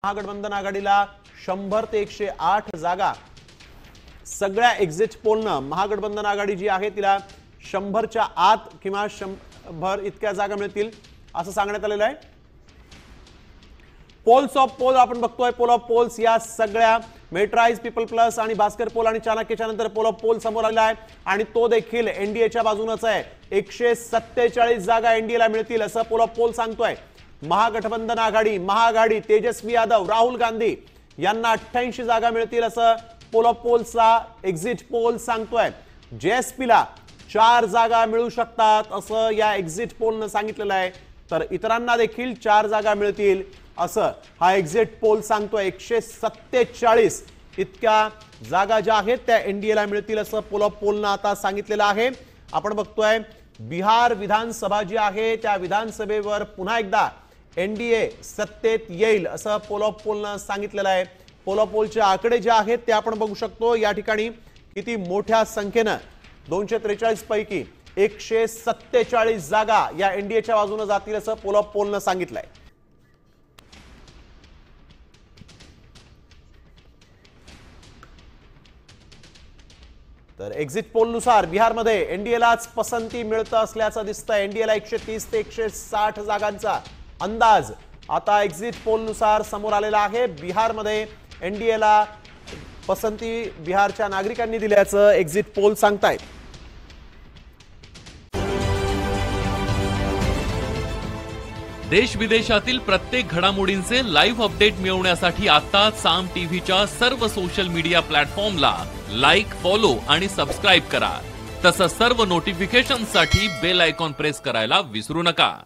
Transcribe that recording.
महागठबंधन आघाडीला 100 ते 108 जागा सगळ्या एक्झिट पोलनं महागठबंधन आघाडी जी आहे तिला 100च्या आत किंवा 100 इतक्या जागा मिळतील असं सांगण्यात आलेलं आहे। पोल्स ऑफ पोल आपण बघतोय, पोल ऑफ पोल्स या सगळ्या मेट्राइज, पीपल प्लस आणि भास्कर पोल आणि चाणक्यच्या नंतर पोल ऑफ पोल समोर आलेला आहे आणि तो देखील एनडीएच्या बाजूनच आहे। 147 जागा एनडीएला मिळतील असं पोल ऑफ पोल सांगतोय। महागठबंधन आघाडी, महाआघाडी, तेजस्वी यादव, राहुल गांधी यांना 88 जागा मिळतील असं पोल ऑफ पोलचा एक्झिट पोल सांगतोय। जेएसपीला 4 जागा मिळू शकतात असं या एक्झिट पोलनं सांगितलेलं आहे, तर इतरांना देखील 4 जागा मिळतील असं हा एक्झिट पोल सांगतोय। 147 इतक्या जागा ज्या आहेत त्या एनडीएला मिळतील असं पोल ऑफ पोलनं आता सांगितलेलं आहे। आपण बघतोय बिहार विधानसभा जी आहे त्या विधानसभेवर पुन्हा एकदा एनडीए सत्तेत येईल असं पोल ऑफ पोलनं सांगितलेलं आहे। पोल ऑफ पोलचे आकडे जे आहेत ते आपण बघू शकतो। या ठिकाणी किती मोठ्या संख्येनं 243 पैकी 147 जागा या एनडीएच्या बाजूने जातील असं पोल ऑफ पोलनं सांगितलंय। तर एक्झिट पोलनुसार बिहारमध्ये एनडीएलाच पसंती मिळत असल्याचं दिसतंय। एनडीएला 130 ते 160 जागांचा अंदाज आता एक्झिट पोलनुसार समोर आलेला आहे। बिहारमध्ये एनडीएला पसंती बिहारच्या नागरिकांनी दिल्याचं एक्झिट पोल सांगतायत। देश विदेशातील प्रत्येक घडामोडींचे लाईव्ह अपडेट मिळवण्यासाठी आता साम टीव्हीच्या सर्व सोशल मीडिया प्लॅटफॉर्मला लाईक, फॉलो आणि सबस्क्राइब करा। तसंच सर्व नोटिफिकेशनसाठी बेल आयकॉन प्रेस करायला विसरू नका।